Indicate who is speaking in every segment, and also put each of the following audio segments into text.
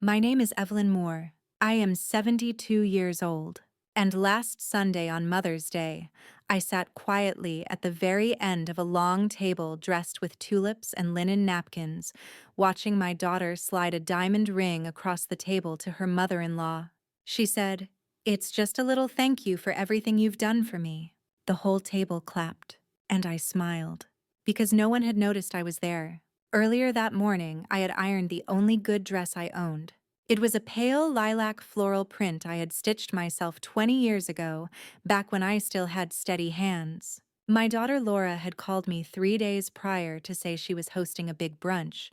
Speaker 1: My name is Evelyn Moore. I am 72 years old. And last Sunday on Mother's Day, I sat quietly at the very end of a long table dressed with tulips and linen napkins, watching my daughter slide a diamond ring across the table to her mother-in-law. She said, "It's just a little thank you for everything you've done for me." The whole table clapped, and I smiled, because no one had noticed I was there. Earlier that morning, I had ironed the only good dress I owned. It was a pale lilac floral print I had stitched myself 20 years ago, back when I still had steady hands. My daughter Laura had called me 3 days prior to say she was hosting a big brunch,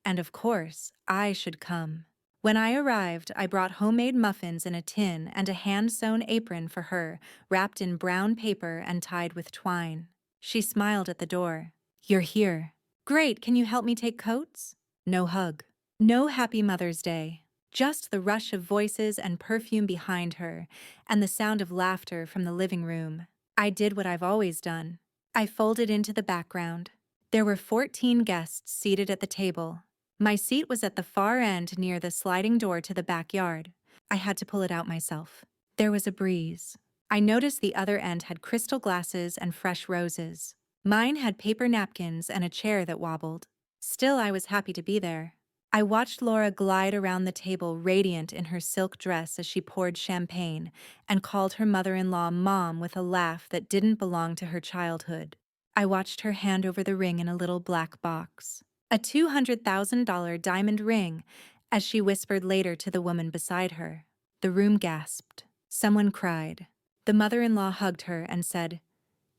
Speaker 1: and of course, I should come. When I arrived, I brought homemade muffins in a tin and a hand-sewn apron for her, wrapped in brown paper and tied with twine. She smiled at the door. "You're here. Great, can you help me take coats?" No hug. No happy Mother's Day. Just the rush of voices and perfume behind her, and the sound of laughter from the living room. I did what I've always done. I folded into the background. There were 14 guests seated at the table. My seat was at the far end near the sliding door to the backyard. I had to pull it out myself. There was a breeze. I noticed the other end had crystal glasses and fresh roses. Mine had paper napkins and a chair that wobbled. Still, I was happy to be there. I watched Laura glide around the table radiant in her silk dress as she poured champagne and called her mother-in-law Mom with a laugh that didn't belong to her childhood. I watched her hand over the ring in a little black box. A $200,000 diamond ring, as she whispered later to the woman beside her. The room gasped. Someone cried. The mother-in-law hugged her and said,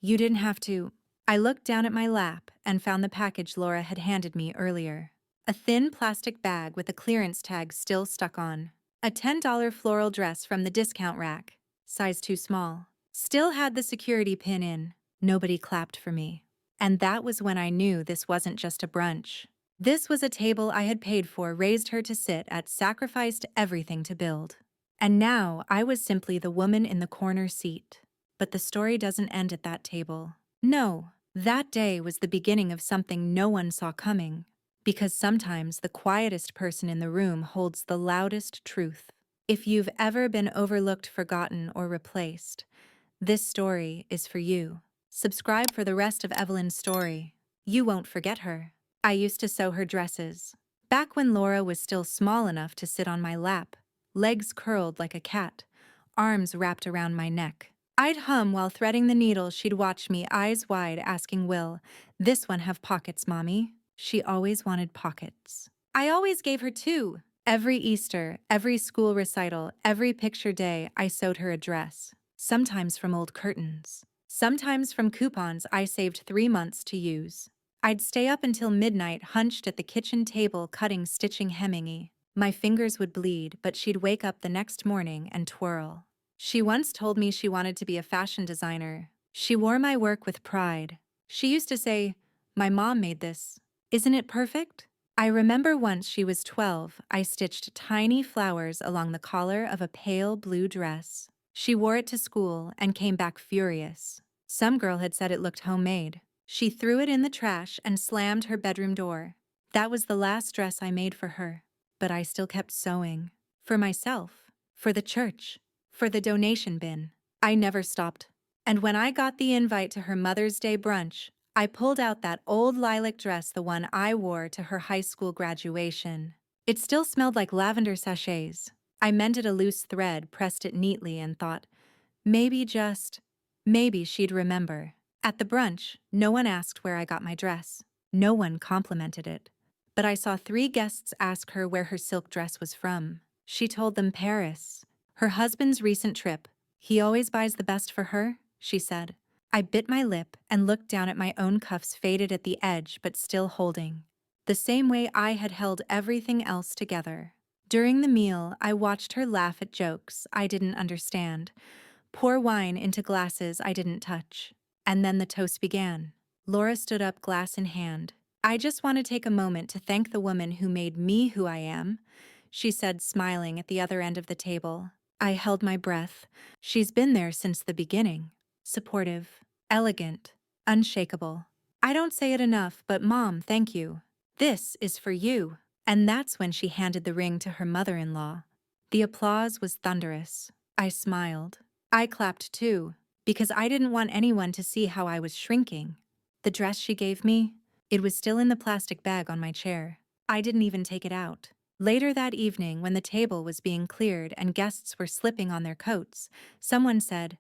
Speaker 1: "You didn't have to." I looked down at my lap and found the package Laura had handed me earlier. A thin plastic bag with a clearance tag still stuck on. A $10 floral dress from the discount rack, size too small. Still had the security pin in. Nobody clapped for me. And that was when I knew this wasn't just a brunch. This was a table I had paid for, raised her to sit at, sacrificed everything to build. And now I was simply the woman in the corner seat. But the story doesn't end at that table. No, that day was the beginning of something no one saw coming. Because sometimes the quietest person in the room holds the loudest truth. If you've ever been overlooked, forgotten, or replaced, this story is for you. Subscribe for the rest of Evelyn's story. You won't forget her. I used to sew her dresses. Back when Laura was still small enough to sit on my lap, legs curled like a cat, arms wrapped around my neck. I'd hum while threading the needle. She'd watch me, eyes wide, asking, "Will this one have pockets, Mommy?" She always wanted pockets. I always gave her two. Every Easter, every school recital, every picture day, I sewed her a dress. Sometimes from old curtains. Sometimes from coupons I saved 3 months to use. I'd stay up until midnight, hunched at the kitchen table, cutting, stitching, hemming. My fingers would bleed, but she'd wake up the next morning and twirl. She once told me she wanted to be a fashion designer. She wore my work with pride. She used to say, "My mom made this. Isn't it perfect?" I remember once she was 12, I stitched tiny flowers along the collar of a pale blue dress. She wore it to school and came back furious. Some girl had said it looked homemade. She threw it in the trash and slammed her bedroom door. That was the last dress I made for her. But I still kept sewing. For myself. For the church. For the donation bin. I never stopped. And when I got the invite to her Mother's Day brunch, I pulled out that old lilac dress, the one I wore to her high school graduation. It still smelled like lavender sachets. I mended a loose thread, pressed it neatly, and thought, maybe she'd remember. At the brunch, no one asked where I got my dress. No one complimented it. But I saw 3 guests ask her where her silk dress was from. She told them Paris. Her husband's recent trip. He always buys the best for her, she said. I bit my lip and looked down at my own cuffs, faded at the edge but still holding. The same way I had held everything else together. During the meal, I watched her laugh at jokes I didn't understand, pour wine into glasses I didn't touch. And then the toast began. Laura stood up, glass in hand. "I just want to take a moment to thank the woman who made me who I am," she said, smiling at the other end of the table. I held my breath. She's been there since the beginning. Supportive, elegant, unshakable. I don't say it enough, but Mom, thank you. This is for you. And that's when she handed the ring to her mother-in-law. The applause was thunderous. I smiled. I clapped too, because I didn't want anyone to see how I was shrinking. The dress she gave me, it was still in the plastic bag on my chair. I didn't even take it out. Later that evening, when the table was being cleared and guests were slipping on their coats, someone said,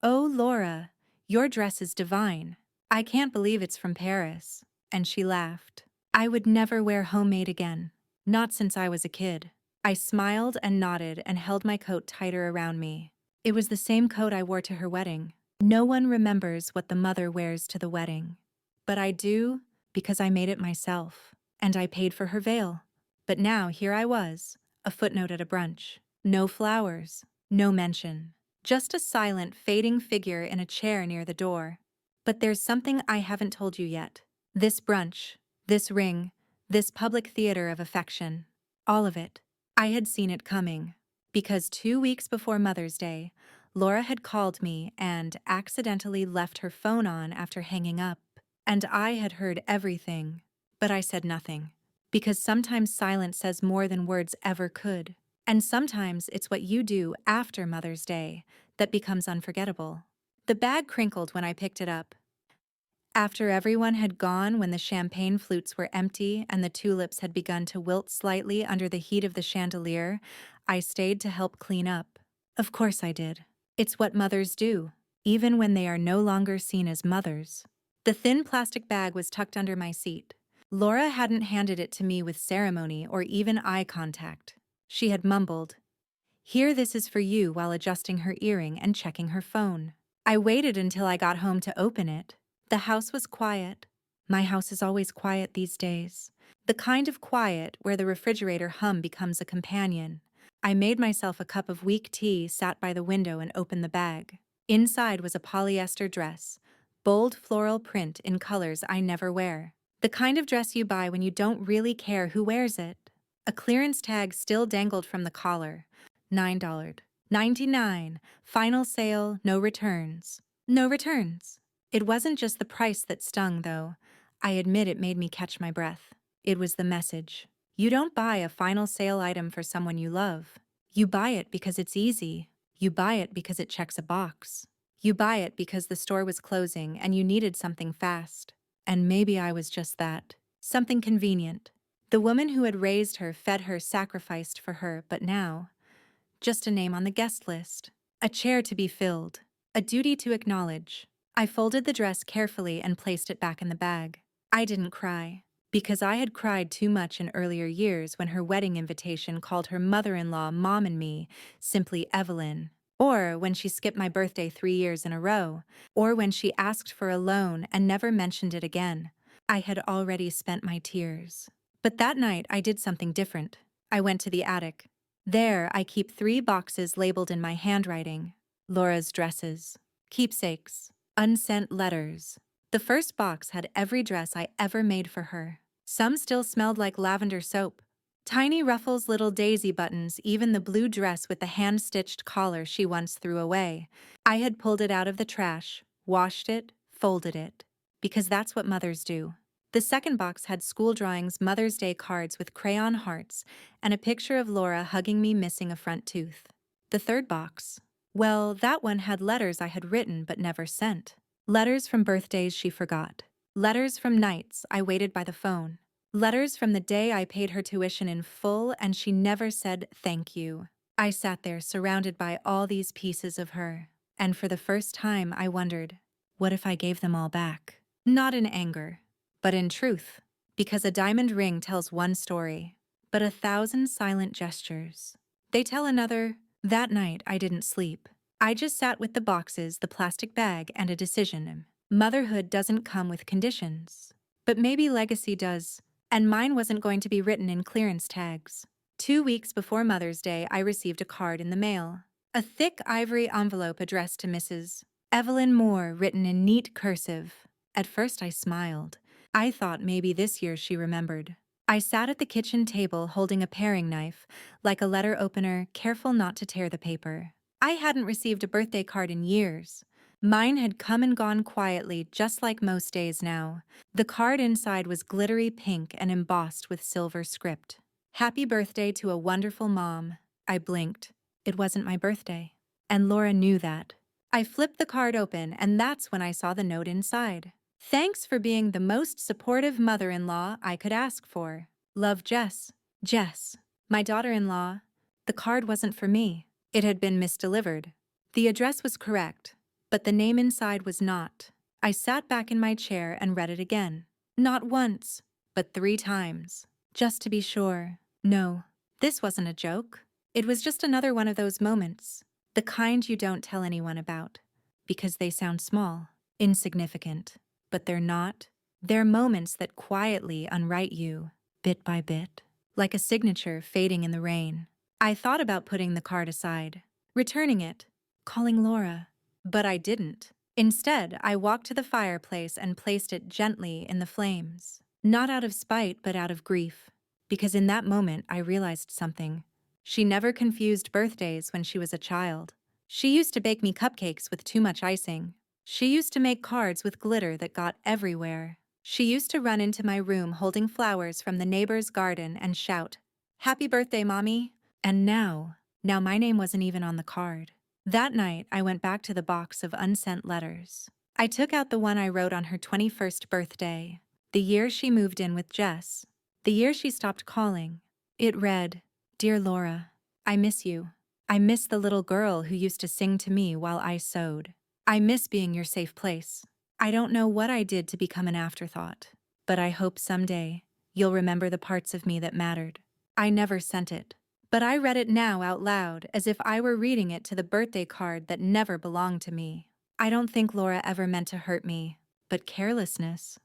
Speaker 1: "Oh, Laura, your dress is divine. I can't believe it's from Paris." And she laughed. I would never wear homemade again. Not since I was a kid. I smiled and nodded and held my coat tighter around me. It was the same coat I wore to her wedding. No one remembers what the mother wears to the wedding. But I do, because I made it myself. And I paid for her veil. But now here I was, a footnote at a brunch. No flowers, no mention. Just a silent, fading figure in a chair near the door. But there's something I haven't told you yet. This brunch, this ring, this public theater of affection, all of it. I had seen it coming. Because 2 weeks before Mother's Day, Laura had called me and accidentally left her phone on after hanging up. And I had heard everything. But I said nothing. Because sometimes silence says more than words ever could. And sometimes it's what you do after Mother's Day that becomes unforgettable. The bag crinkled when I picked it up. After everyone had gone, when the champagne flutes were empty and the tulips had begun to wilt slightly under the heat of the chandelier, I stayed to help clean up. Of course I did. It's what mothers do, even when they are no longer seen as mothers. The thin plastic bag was tucked under my seat. Laura hadn't handed it to me with ceremony or even eye contact. She had mumbled, "Here, this is for you," while adjusting her earring and checking her phone. I waited until I got home to open it. The house was quiet. My house is always quiet these days. The kind of quiet where the refrigerator hum becomes a companion. I made myself a cup of weak tea, sat by the window, and opened the bag. Inside was a polyester dress, bold floral print in colors I never wear. The kind of dress you buy when you don't really care who wears it. A clearance tag still dangled from the collar. $9.99. Final sale, no returns. No returns. It wasn't just the price that stung, though. I admit it made me catch my breath. It was the message. You don't buy a final sale item for someone you love. You buy it because it's easy. You buy it because it checks a box. You buy it because the store was closing and you needed something fast. And maybe I was just that. Something convenient. The woman who had raised her, fed her, sacrificed for her, but now, just a name on the guest list. A chair to be filled. A duty to acknowledge. I folded the dress carefully and placed it back in the bag. I didn't cry, because I had cried too much in earlier years when her wedding invitation called her mother-in-law, Mom, and me simply Evelyn. Or when she skipped my birthday 3 years in a row. Or when she asked for a loan and never mentioned it again. I had already spent my tears. But that night I did something different. I went to the attic. There I keep 3 boxes labeled in my handwriting. Laura's dresses. Keepsakes. Unsent letters. The first box had every dress I ever made for her. Some still smelled like lavender soap. Tiny ruffles, little daisy buttons, even the blue dress with the hand-stitched collar she once threw away. I had pulled it out of the trash, washed it, folded it. Because that's what mothers do. The second box had school drawings, Mother's Day cards with crayon hearts, and a picture of Laura hugging me missing a front tooth. The third box, well, that one had letters I had written but never sent. Letters from birthdays she forgot. Letters from nights I waited by the phone. Letters from the day I paid her tuition in full and she never said thank you. I sat there surrounded by all these pieces of her. And for the first time I wondered, what if I gave them all back? Not in anger, but in truth. Because a diamond ring tells one story, but 1,000 silent gestures. They tell another. That night, I didn't sleep. I just sat with the boxes, the plastic bag, and a decision. Motherhood doesn't come with conditions. But maybe legacy does, and mine wasn't going to be written in clearance tags. 2 weeks before Mother's Day, I received a card in the mail. A thick ivory envelope addressed to Mrs. Evelyn Moore, written in neat cursive. At first I smiled. I thought maybe this year she remembered. I sat at the kitchen table holding a paring knife, like a letter opener, careful not to tear the paper. I hadn't received a birthday card in years. Mine had come and gone quietly, just like most days now. The card inside was glittery pink and embossed with silver script. Happy birthday to a wonderful mom. I blinked. It wasn't my birthday. And Laura knew that. I flipped the card open, and that's when I saw the note inside. Thanks for being the most supportive mother-in-law I could ask for. Love, Jess. Jess, my daughter-in-law. The card wasn't for me. It had been misdelivered. The address was correct, but the name inside was not. I sat back in my chair and read it again. Not once, but 3 times. Just to be sure. No, this wasn't a joke. It was just another one of those moments. The kind you don't tell anyone about. Because they sound small, insignificant. But they're not. They're moments that quietly unwrite you, bit by bit. Like a signature fading in the rain. I thought about putting the card aside, returning it, calling Laura. But I didn't. Instead, I walked to the fireplace and placed it gently in the flames. Not out of spite, but out of grief. Because in that moment, I realized something. She never confused birthdays when she was a child. She used to bake me cupcakes with too much icing. She used to make cards with glitter that got everywhere. She used to run into my room holding flowers from the neighbor's garden and shout, "Happy birthday, Mommy!" And now my name wasn't even on the card. That night, I went back to the box of unsent letters. I took out the one I wrote on her 21st birthday, the year she moved in with Jess, the year she stopped calling. It read, "Dear Laura, I miss you. I miss the little girl who used to sing to me while I sewed. I miss being your safe place. I don't know what I did to become an afterthought, but I hope someday you'll remember the parts of me that mattered." I never sent it, but I read it now out loud as if I were reading it to the birthday card that never belonged to me. I don't think Laura ever meant to hurt me, but carelessness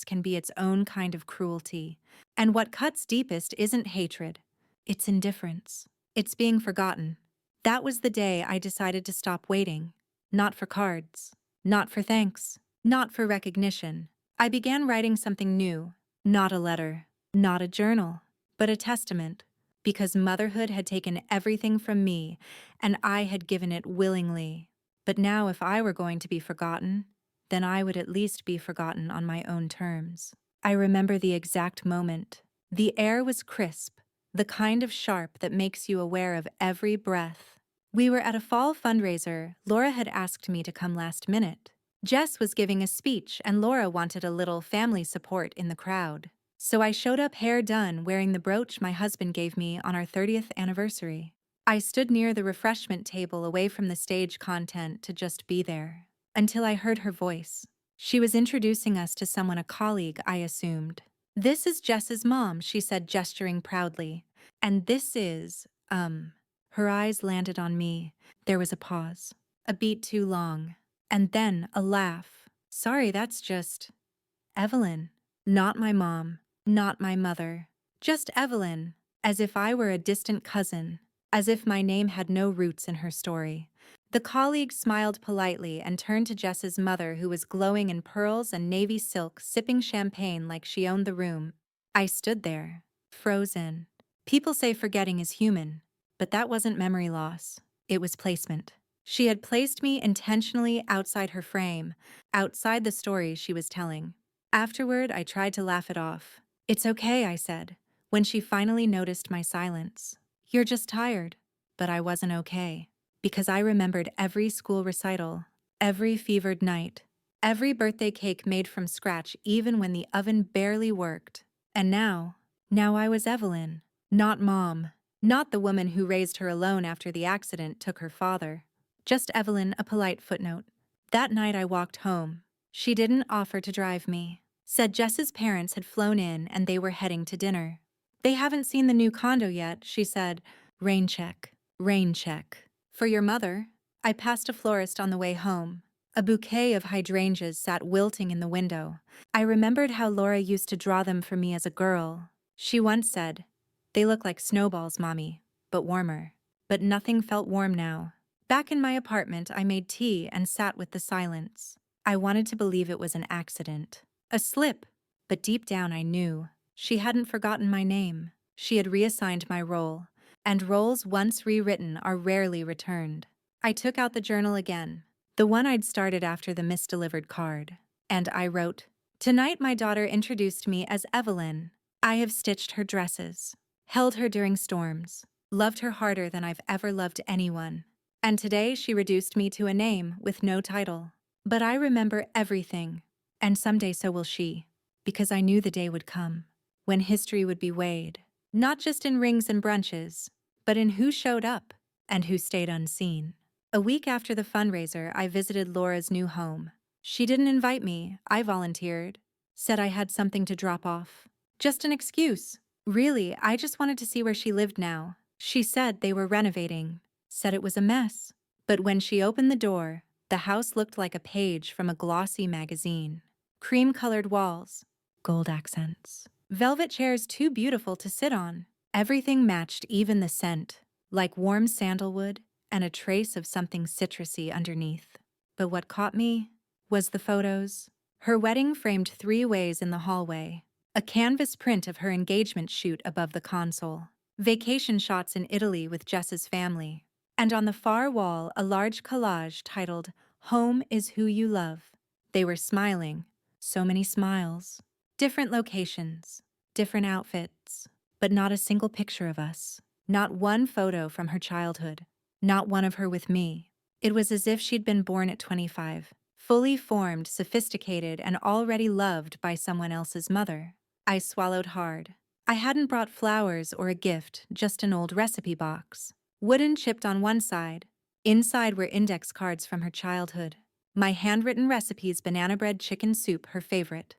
Speaker 1: can be its own kind of cruelty. And what cuts deepest isn't hatred, it's indifference. It's being forgotten. That was the day I decided to stop waiting. Not for cards, not for thanks, not for recognition. I began writing something new. Not a letter, not a journal, but a testament. Because motherhood had taken everything from me, and I had given it willingly. But now if I were going to be forgotten, then I would at least be forgotten on my own terms. I remember the exact moment. The air was crisp, the kind of sharp that makes you aware of every breath. We were at a fall fundraiser. Laura had asked me to come last minute. Jess was giving a speech and Laura wanted a little family support in the crowd. So I showed up hair done, wearing the brooch my husband gave me on our 30th anniversary. I stood near the refreshment table away from the stage content to just be there. Until I heard her voice. She was introducing us to someone, a colleague, I assumed. "This is Jess's mom," she said, gesturing proudly. "And this is, Her eyes landed on me. There was a pause. A beat too long. And then a laugh. "Sorry, that's just Evelyn. Not my mom. Not my mother. Just Evelyn. As if I were a distant cousin. As if my name had no roots in her story." The colleague smiled politely and turned to Jess's mother, who was glowing in pearls and navy silk, sipping champagne like she owned the room. I stood there, frozen. People say forgetting is human, but that wasn't memory loss. It was placement. She had placed me intentionally outside her frame, outside the story she was telling. Afterward, I tried to laugh it off. "It's okay," I said, when she finally noticed my silence. "You're just tired." But I wasn't okay. Because I remembered every school recital, every fevered night, every birthday cake made from scratch even when the oven barely worked. And now I was Evelyn, not Mom, not the woman who raised her alone after the accident took her father. Just Evelyn, a polite footnote. That night I walked home. She didn't offer to drive me. Said Jess's parents had flown in and they were heading to dinner. "They haven't seen the new condo yet," she said. Rain check. Rain check. "For your mother." I passed a florist on the way home. A bouquet of hydrangeas sat wilting in the window. I remembered how Laura used to draw them for me as a girl. She once said, "They look like snowballs, Mommy, but warmer." But nothing felt warm now. Back in my apartment, I made tea and sat with the silence. I wanted to believe it was an accident, a slip, but deep down I knew. She hadn't forgotten my name. She had reassigned my role. And roles once rewritten are rarely returned. I took out the journal again, the one I'd started after the misdelivered card, and I wrote, "Tonight my daughter introduced me as Evelyn. I have stitched her dresses, held her during storms, loved her harder than I've ever loved anyone. And today she reduced me to a name with no title. But I remember everything, and someday so will she, because I knew the day would come when history would be weighed, not just in rings and brunches, but in who showed up and who stayed unseen. A week after the fundraiser, I visited Laura's new home. She didn't invite me, I volunteered, said I had something to drop off. Just an excuse. Really, I just wanted to see where she lived now. She said they were renovating, said it was a mess. But when she opened the door, the house looked like a page from a glossy magazine. Cream-colored walls, gold accents, velvet chairs too beautiful to sit on. Everything matched, even the scent, like warm sandalwood and a trace of something citrusy underneath. But what caught me was the photos. Her wedding framed 3 ways in the hallway, a canvas print of her engagement shoot above the console, vacation shots in Italy with Jess's family, and on the far wall a large collage titled, "Home is Who You Love." They were smiling, so many smiles, different locations, different outfits, but not a single picture of us, not one photo from her childhood, not one of her with me. It was as if she'd been born at 25, fully formed, sophisticated, and already loved by someone else's mother. I swallowed hard. I hadn't brought flowers or a gift, just an old recipe box. Wooden chipped on one side. Inside were index cards from her childhood. My handwritten recipes: banana bread chicken soup, her favorite.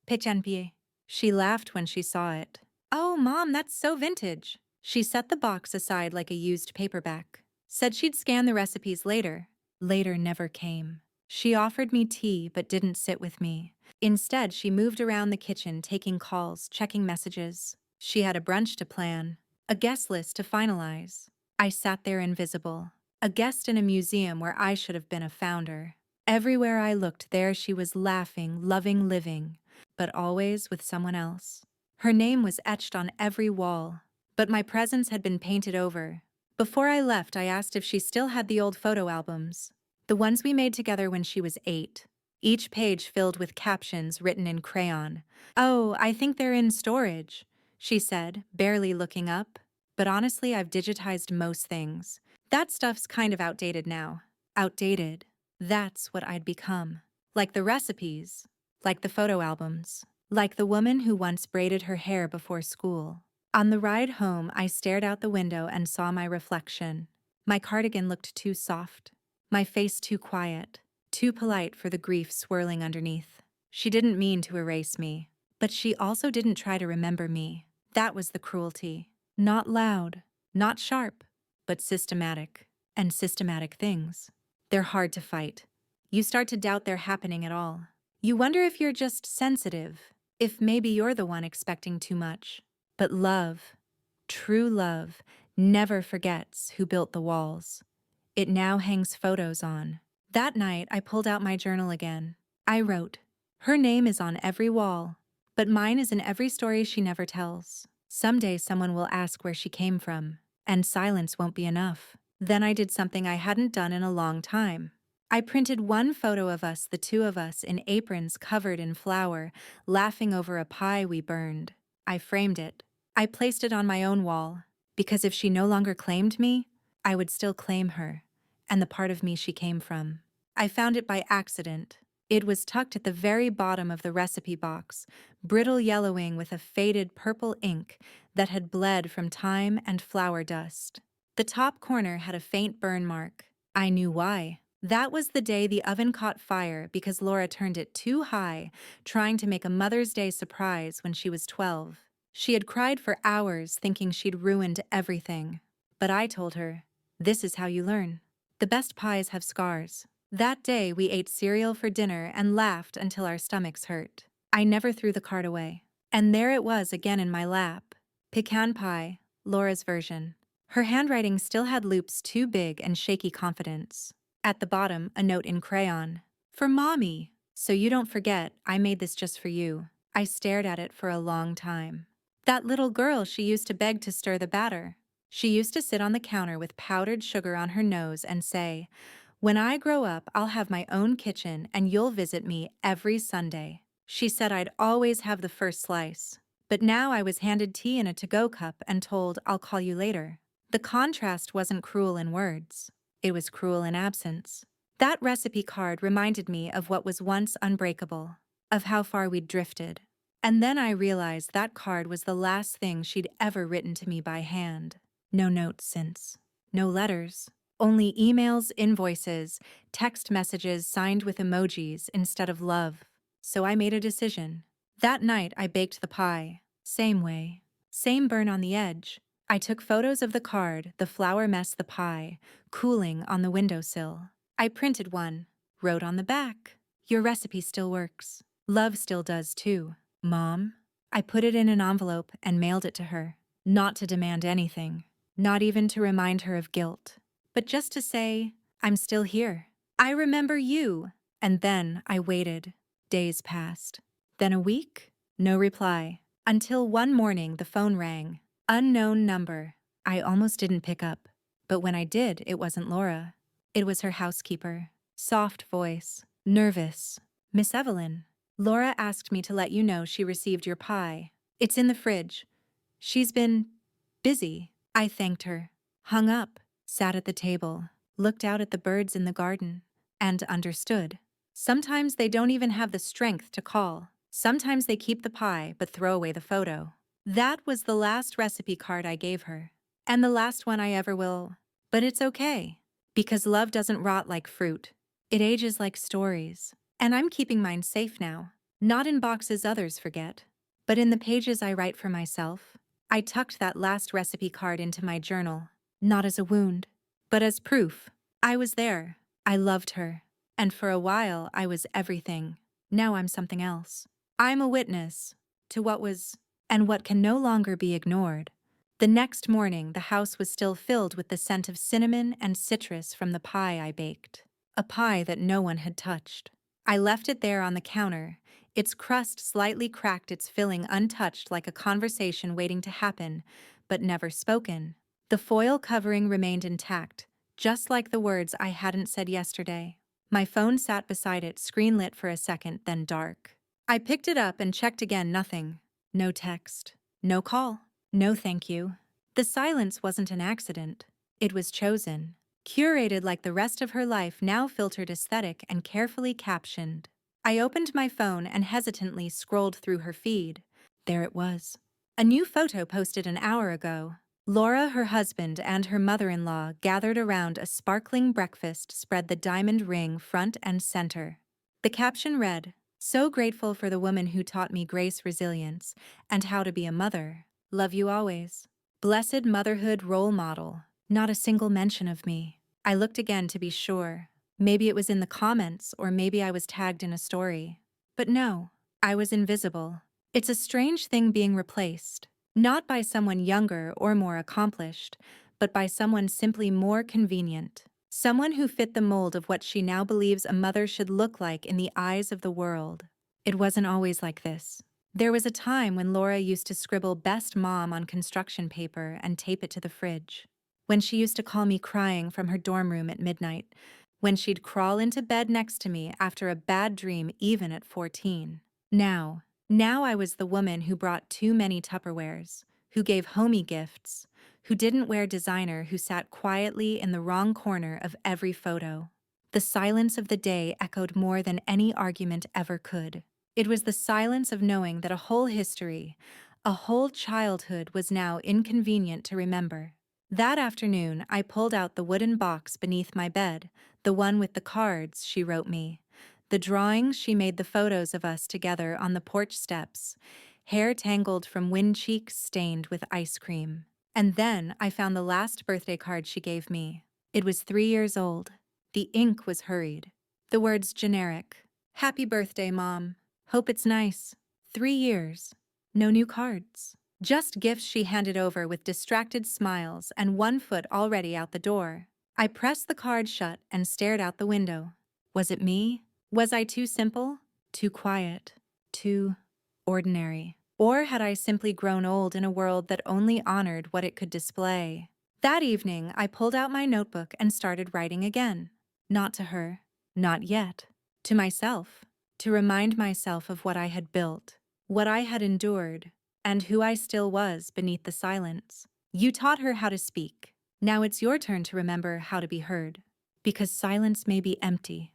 Speaker 1: Pichon. She laughed when she saw it. "Oh, Mom, that's so vintage." She set the box aside like a used paperback. Said she'd scan the recipes later. Later never came. She offered me tea but didn't sit with me. Instead, she moved around the kitchen, taking calls, checking messages. She had a brunch to plan, a guest list to finalize. I sat there invisible, a guest in a museum where I should have been a founder. Everywhere I looked, there she was, laughing, loving, living, but always with someone else. Her name was etched on every wall, but my presence had been painted over. Before I left, I asked if she still had the old photo albums, the ones we made together when she was 8. Each page filled with captions written in crayon. "Oh, I think they're in storage," she said, barely looking up. But honestly, I've digitized most things. That stuff's kind of outdated now. Outdated. That's what I'd become. Like the recipes, like the photo albums, like the woman who once braided her hair before school. On the ride home, I stared out the window and saw my reflection. My cardigan looked too soft, my face too quiet, too polite for the grief swirling underneath. She didn't mean to erase me, but she also didn't try to remember me. That was the cruelty. Not loud, not sharp, but systematic. And systematic things, they're hard to fight. You start to doubt they're happening at all. You wonder if you're just sensitive, if maybe you're the one expecting too much. But love, true love, never forgets who built the walls. It now hangs photos on. That night, I pulled out my journal again. I wrote, "Her name is on every wall, but mine is in every story she never tells. Someday someone will ask where she came from, and silence won't be enough." Then I did something I hadn't done in a long time. I printed one photo of us, the 2 of us, in aprons covered in flour, laughing over a pie we burned. I framed it. I placed it on my own wall, because if she no longer claimed me, I would still claim her, and the part of me she came from. I found it by accident. It was tucked at the very bottom of the recipe box, brittle yellowing with a faded purple ink that had bled from time and flour dust. The top corner had a faint burn mark. I knew why. That was the day the oven caught fire because Laura turned it too high, trying to make a Mother's Day surprise when she was 12. She had cried for hours, thinking she'd ruined everything. But I told her, "This is how you learn. The best pies have scars." That day, we ate cereal for dinner and laughed until our stomachs hurt. I never threw the card away. And there it was again in my lap. Pecan pie, Laura's version. Her handwriting still had loops too big and shaky confidence. At the bottom, a note in crayon. "For Mommy. So you don't forget, I made this just for you." I stared at it for a long time. That little girl, she used to beg to stir the batter. She used to sit on the counter with powdered sugar on her nose and say, "When I grow up, I'll have my own kitchen and you'll visit me every Sunday." She said I'd always have the first slice. But now I was handed tea in a to-go cup and told, "I'll call you later." The contrast wasn't cruel in words. It was cruel in absence. That recipe card reminded me of what was once unbreakable, of how far we'd drifted. And then I realized that card was the last thing she'd ever written to me by hand. No notes since. No letters. Only emails, invoices, text messages signed with emojis instead of love. So I made a decision. That night I baked the pie. Same way. Same burn on the edge. I took photos of the card, the flour mess, the pie, cooling on the windowsill. I printed one, wrote on the back, "Your recipe still works. Love still does too, Mom." I put it in an envelope and mailed it to her. Not to demand anything, not even to remind her of guilt, but just to say, "I'm still here. I remember you." And then I waited. Days passed. Then a week? No reply. Until one morning the phone rang. Unknown number. I almost didn't pick up. But when I did, it wasn't Laura. It was her housekeeper. Soft voice. Nervous. "Miss Evelyn, Laura asked me to let you know she received your pie. It's in the fridge. She's been busy." I thanked her. Hung up. Sat at the table. Looked out at the birds in the garden. And understood. Sometimes they don't even have the strength to call. Sometimes they keep the pie but throw away the photo. That was the last recipe card I gave her. And the last one I ever will. But it's okay. Because love doesn't rot like fruit. It ages like stories. And I'm keeping mine safe now. Not in boxes others forget, but in the pages I write for myself. I tucked that last recipe card into my journal. Not as a wound, but as proof. I was there. I loved her. And for a while, I was everything. Now I'm something else. I'm a witness to what was and what can no longer be ignored. The next morning, the house was still filled with the scent of cinnamon and citrus from the pie I baked. A pie that no one had touched. I left it there on the counter, its crust slightly cracked, its filling untouched like a conversation waiting to happen, but never spoken. The foil covering remained intact, just like the words I hadn't said yesterday. My phone sat beside it, screen lit for a second, then dark. I picked it up and checked again, nothing. No text. No call. No thank you. The silence wasn't an accident. It was chosen. Curated like the rest of her life, now filtered, aesthetic, and carefully captioned. I opened my phone and hesitantly scrolled through her feed. There it was. A new photo posted an hour ago. Laura, her husband, and her mother-in-law gathered around a sparkling breakfast spread, the diamond ring front and center. The caption read, "So grateful for the woman who taught me grace, resilience, and how to be a mother. Love you always. Blessed motherhood role model." Not a single mention of me. I looked again to be sure. Maybe it was in the comments, or maybe I was tagged in a story. But no, I was invisible. It's a strange thing being replaced. Not by someone younger or more accomplished, but by someone simply more convenient. Someone who fit the mold of what she now believes a mother should look like in the eyes of the world. It wasn't always like this. There was a time when Laura used to scribble "best mom" on construction paper and tape it to the fridge. When she used to call me crying from her dorm room at midnight. When she'd crawl into bed next to me after a bad dream, even at 14. Now I was the woman who brought too many Tupperwares, who gave homey gifts, who didn't wear designer, who sat quietly in the wrong corner of every photo. The silence of the day echoed more than any argument ever could. It was the silence of knowing that a whole history, a whole childhood was now inconvenient to remember. That afternoon, I pulled out the wooden box beneath my bed, the one with the cards she wrote me, the drawings she made, the photos of us together on the porch steps, hair tangled from wind, cheeks stained with ice cream. And then I found the last birthday card she gave me. It was 3 years old. The ink was hurried. The words generic. "Happy birthday, Mom. Hope it's nice." 3 years. No new cards. Just gifts she handed over with distracted smiles and one foot already out the door. I pressed the card shut and stared out the window. Was it me? Was I too simple? Too quiet? Too ordinary? Or had I simply grown old in a world that only honored what it could display? That evening, I pulled out my notebook and started writing again. Not to her. Not yet. To myself. To remind myself of what I had built. What I had endured. and who I still was beneath the silence. You taught her how to speak. Now it's your turn to remember how to be heard. Because silence may be empty,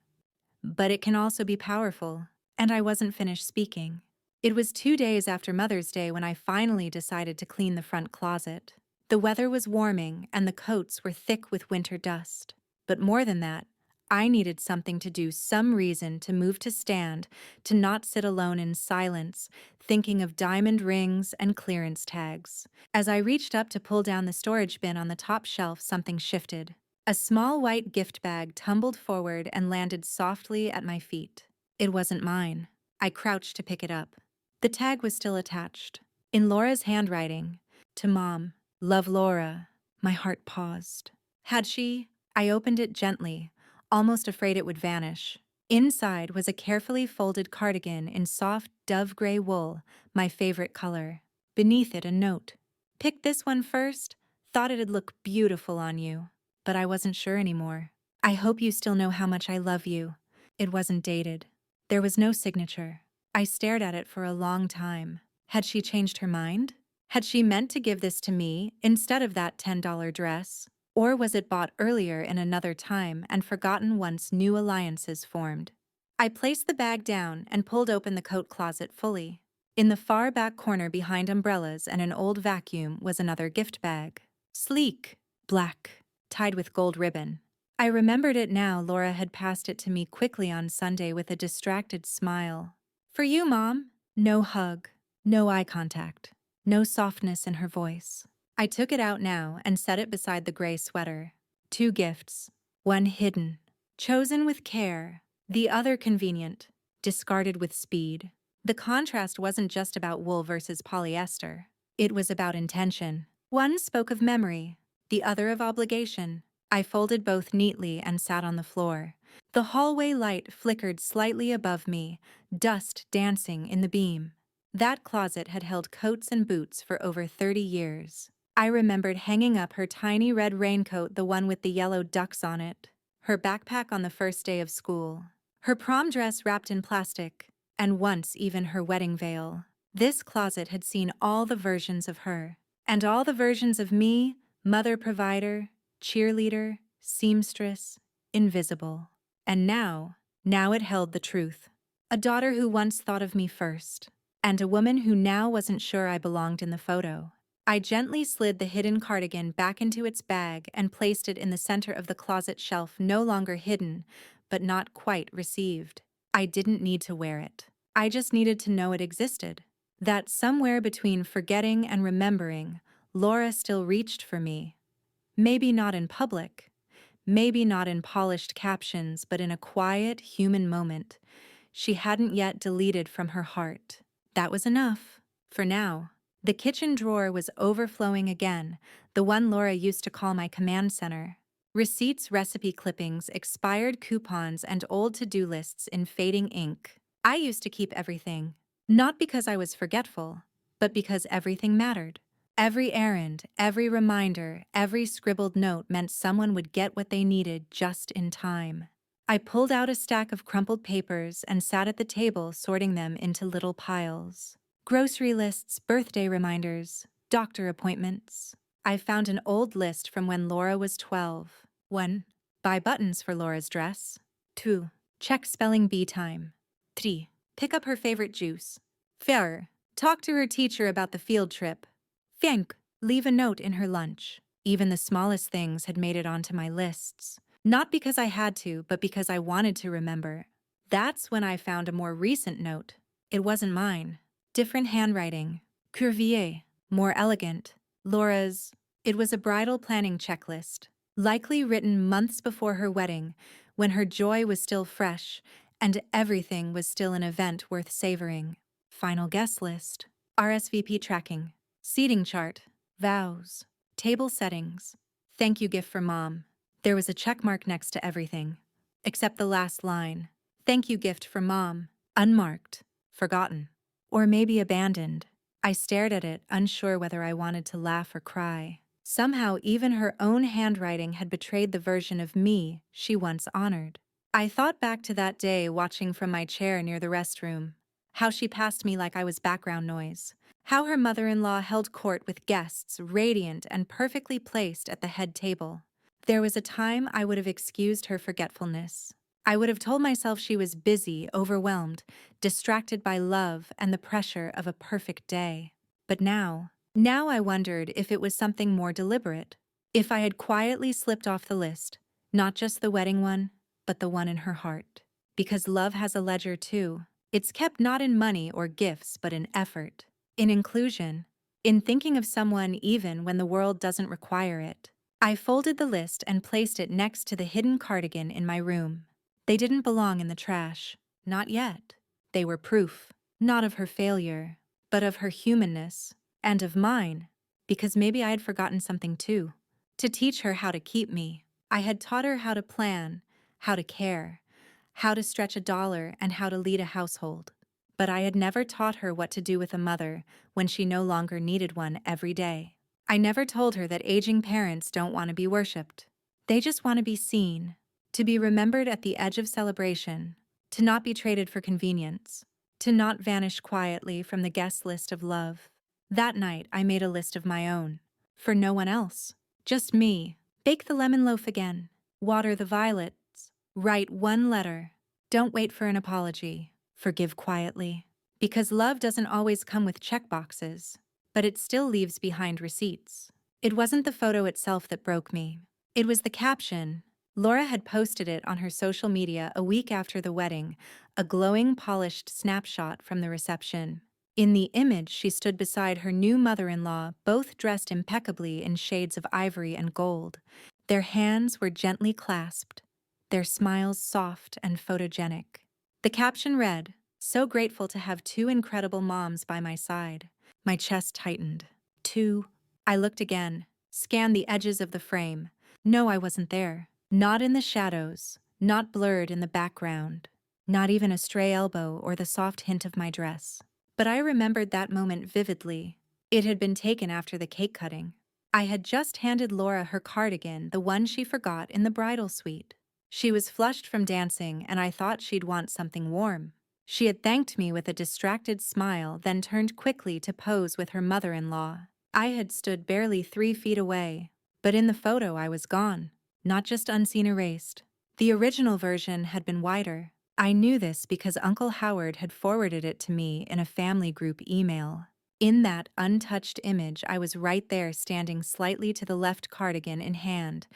Speaker 1: but it can also be powerful. And I wasn't finished speaking. It was 2 days after Mother's Day when I finally decided to clean the front closet. The weather was warming and the coats were thick with winter dust. But more than that, I needed something to do, some reason to move, to stand, to not sit alone in silence, thinking of diamond rings and clearance tags. As I reached up to pull down the storage bin on the top shelf, something shifted. A small white gift bag tumbled forward and landed softly at my feet. It wasn't mine. I crouched to pick it up. The tag was still attached. In Laura's handwriting, "To Mom, love Laura." My heart paused. Had she? I opened it gently, almost afraid it would vanish. Inside was a carefully folded cardigan in soft dove gray wool, my favorite color. Beneath it, a note. "Picked this one first. Thought it'd look beautiful on you." But I wasn't sure anymore. "I hope you still know how much I love you." It wasn't dated. There was no signature. I stared at it for a long time. Had she changed her mind? Had she meant to give this to me instead of that $10 dress? Or was it bought earlier in another time and forgotten once new alliances formed? I placed the bag down and pulled open the coat closet fully. In the far back corner behind umbrellas and an old vacuum was another gift bag. Sleek, black, tied with gold ribbon. I remembered it now. Laura had passed it to me quickly on Sunday with a distracted smile. "For you, Mom." No hug, no eye contact, no softness in her voice. I took it out now and set it beside the gray sweater. 2 gifts, one hidden, chosen with care, the other convenient, discarded with speed. The contrast wasn't just about wool versus polyester. It was about intention. One spoke of memory, the other of obligation. I folded both neatly and sat on the floor. The hallway light flickered slightly above me, dust dancing in the beam. That closet had held coats and boots for over 30 years. I remembered hanging up her tiny red raincoat, the one with the yellow ducks on it, her backpack on the first day of school, her prom dress wrapped in plastic, and once even her wedding veil. This closet had seen all the versions of her, and all the versions of me: mother, provider, cheerleader, seamstress, invisible. And now it held the truth. A daughter who once thought of me first, and a woman who now wasn't sure I belonged in the photo. I gently slid the hidden cardigan back into its bag and placed it in the center of the closet shelf, no longer hidden, but not quite received. I didn't need to wear it. I just needed to know it existed. That somewhere between forgetting and remembering, Laura still reached for me. Maybe not in public, maybe not in polished captions, but in a quiet, human moment she hadn't yet deleted from her heart. That was enough, for now. The kitchen drawer was overflowing again, the one Laura used to call my command center. Receipts, recipe clippings, expired coupons, and old to-do lists in fading ink. I used to keep everything, not because I was forgetful, but because everything mattered. Every errand, every reminder, every scribbled note meant someone would get what they needed just in time. I pulled out a stack of crumpled papers and sat at the table, sorting them into little piles. Grocery lists, birthday reminders, doctor appointments. I found an old list from when Laura was 12. 1. Buy buttons for Laura's dress. 2. Check spelling bee time. 3. Pick up her favorite juice. 4. Talk to her teacher about the field trip. 5. Leave a note in her lunch. Even the smallest things had made it onto my lists. Not because I had to, but because I wanted to remember. That's when I found a more recent note. It wasn't mine. Different handwriting. Curvier. More elegant. Laura's. It was a bridal planning checklist, likely written months before her wedding, when her joy was still fresh, and everything was still an event worth savoring. Final guest list. RSVP tracking. Seating chart. Vows. Table settings. Thank you gift for Mom. There was a check mark next to everything, except the last line. Thank you gift for Mom. Unmarked. Forgotten. Or maybe abandoned. I stared at it, unsure whether I wanted to laugh or cry. Somehow even her own handwriting had betrayed the version of me she once honored. I thought back to that day watching from my chair near the restroom. how she passed me like I was background noise, how her mother-in-law held court with guests radiant and perfectly placed at the head table. There was a time I would have excused her forgetfulness. I would have told myself she was busy, overwhelmed, distracted by love and the pressure of a perfect day. But now I wondered if it was something more deliberate. If I had quietly slipped off the list, not just the wedding one, but the one in her heart. Because love has a ledger too. It's kept not in money or gifts, but in effort, in inclusion, in thinking of someone even when the world doesn't require it. I folded the list and placed it next to the hidden cardigan in my room. They didn't belong in the trash. Not yet. They were proof, not of her failure, but of her humanness, and of mine, because maybe I had forgotten something too. To teach her how to keep me, I had taught her how to plan, how to care, how to stretch a dollar, and how to lead a household. But I had never taught her what to do with a mother when she no longer needed one every day. I never told her that aging parents don't want to be worshipped. They just want to be seen, to be remembered at the edge of celebration, to not be traded for convenience, to not vanish quietly from the guest list of love. That night, I made a list of my own. For no one else. Just me. Bake the lemon loaf again. Water the violets. Write one letter. Don't wait for an apology. Forgive quietly. Because love doesn't always come with checkboxes, but it still leaves behind receipts. It wasn't the photo itself that broke me. It was the caption. Laura had posted it on her social media a week after the wedding, a glowing, polished snapshot from the reception. In the image, she stood beside her new mother-in-law, both dressed impeccably in shades of ivory and gold. Their hands were gently clasped, their smiles soft and photogenic. The caption read, "So grateful to have two incredible moms by my side." My chest tightened. Two. I looked again, scanned the edges of the frame. No, I wasn't there. Not in the shadows, not blurred in the background, not even a stray elbow or the soft hint of my dress. But I remembered that moment vividly. It had been taken after the cake cutting. I had just handed Laura her cardigan, the one she forgot in the bridal suite. She was flushed from dancing, and I thought she'd want something warm. She had thanked me with a distracted smile, then turned quickly to pose with her mother-in-law. I had stood barely 3 feet away, but in the photo I was gone, not just unseen erased. The original version had been wider. I knew this because Uncle Howard had forwarded it to me in a family group email. In that untouched image, I was right there standing slightly to the left, cardigan in hand,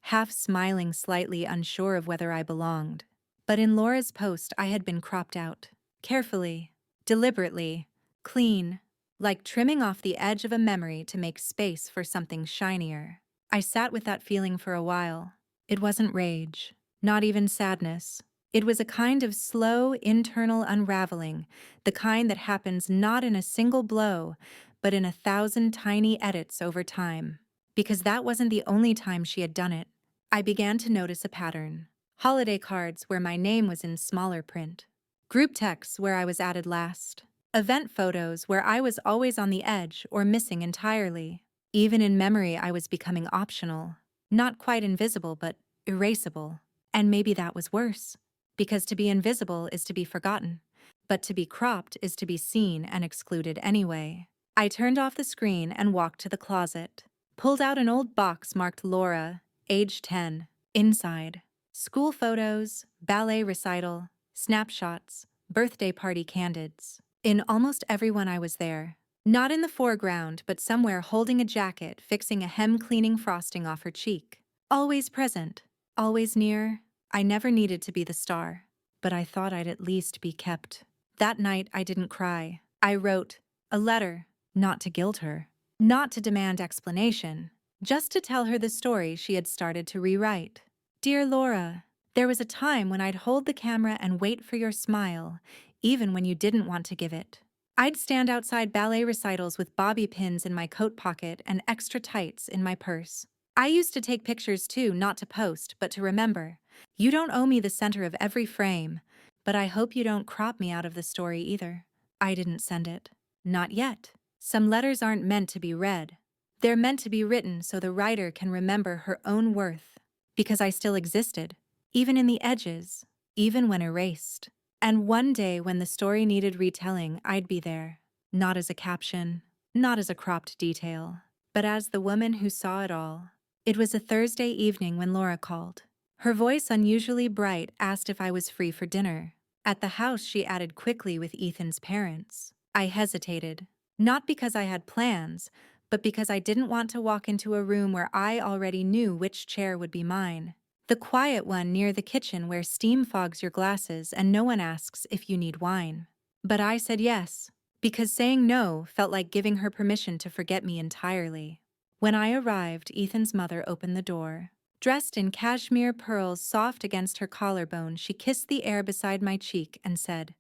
Speaker 1: half smiling, slightly unsure of whether I belonged. But in Laura's post, I had been cropped out. Carefully, deliberately, clean, like trimming off the edge of a memory to make space for something shinier. I sat with that feeling for a while. It wasn't rage, not even sadness. It was a kind of slow, internal unraveling, the kind that happens not in a single blow, but in 1,000 tiny edits over time. Because that wasn't the only time she had done it. I began to notice a pattern. Holiday cards where my name was in smaller print. Group texts where I was added last. Event photos where I was always on the edge or missing entirely. Even in memory, I was becoming optional. Not quite invisible, but erasable. And maybe that was worse. Because to be invisible is to be forgotten. But to be cropped is to be seen and excluded anyway. I turned off the screen and walked to the closet. Pulled out an old box marked Laura, age 10. Inside, school photos, ballet recital, snapshots, birthday party candids. In almost everyone I was there. Not in the foreground, but somewhere holding a jacket, fixing a hem, cleaning frosting off her cheek. Always present, always near. I never needed to be the star, but I thought I'd at least be kept. That night, I didn't cry. I wrote a letter, not to guilt her, not to demand explanation, just to tell her the story she had started to rewrite. Dear Laura, there was a time when I'd hold the camera and wait for your smile, even when you didn't want to give it. I'd stand outside ballet recitals with bobby pins in my coat pocket and extra tights in my purse. I used to take pictures too, not to post, but to remember. You don't owe me the center of every frame, but I hope you don't crop me out of the story either. I didn't send it. Not yet. Some letters aren't meant to be read. They're meant to be written so the writer can remember her own worth. Because I still existed, even in the edges, even when erased. And one day when the story needed retelling, I'd be there. Not as a caption, not as a cropped detail, but as the woman who saw it all. It was a Thursday evening when Laura called. Her voice, unusually bright, asked if I was free for dinner. At the house, she added quickly, with Ethan's parents. I hesitated. Not because I had plans, but because I didn't want to walk into a room where I already knew which chair would be mine. The quiet one near the kitchen where steam fogs your glasses and no one asks if you need wine. But I said yes, because saying no felt like giving her permission to forget me entirely. When I arrived, Ethan's mother opened the door. Dressed in cashmere pearls soft against her collarbone, she kissed the air beside my cheek and said,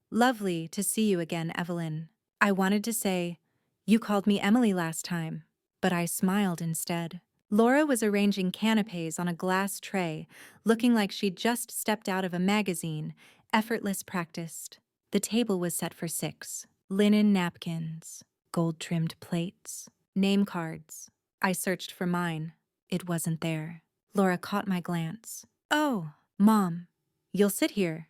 Speaker 1: "Lovely to see you again, Evelyn." I wanted to say, "You called me Emily last time," but I smiled instead. Laura was arranging canapes on a glass tray, looking like she'd just stepped out of a magazine, effortless practiced. The table was set for 6. Linen napkins, gold-trimmed plates, name cards. I searched for mine. It wasn't there. Laura caught my glance. "Oh, Mom, you'll sit here,"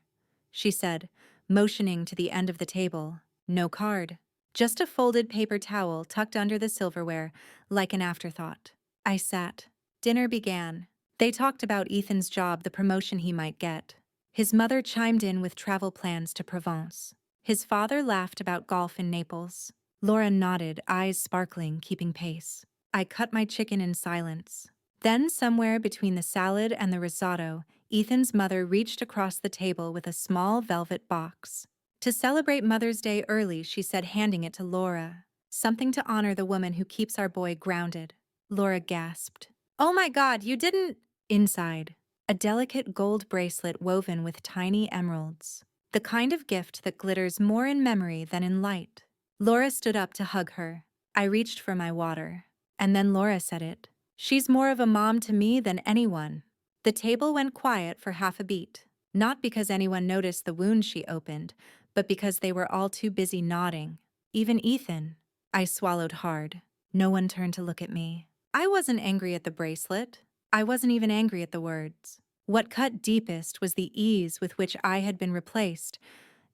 Speaker 1: she said, motioning to the end of the table. No card. Just a folded paper towel tucked under the silverware, like an afterthought. I sat. Dinner began. They talked about Ethan's job, the promotion he might get. His mother chimed in with travel plans to Provence. His father laughed about golf in Naples. Laura nodded, eyes sparkling, keeping pace. I cut my chicken in silence. Then, somewhere between the salad and the risotto, Ethan's mother reached across the table with a small velvet box. To celebrate Mother's Day early, she said, handing it to Laura. "Something to honor the woman who keeps our boy grounded." Laura gasped. "Oh my God, you didn't—" Inside, a delicate gold bracelet woven with tiny emeralds. The kind of gift that glitters more in memory than in light. Laura stood up to hug her. I reached for my water. And then Laura said it. "She's more of a mom to me than anyone." The table went quiet for half a beat. Not because anyone noticed the wound she opened, but because they were all too busy nodding. Even Ethan. I swallowed hard. No one turned to look at me. I wasn't angry at the bracelet. I wasn't even angry at the words. What cut deepest was the ease with which I had been replaced.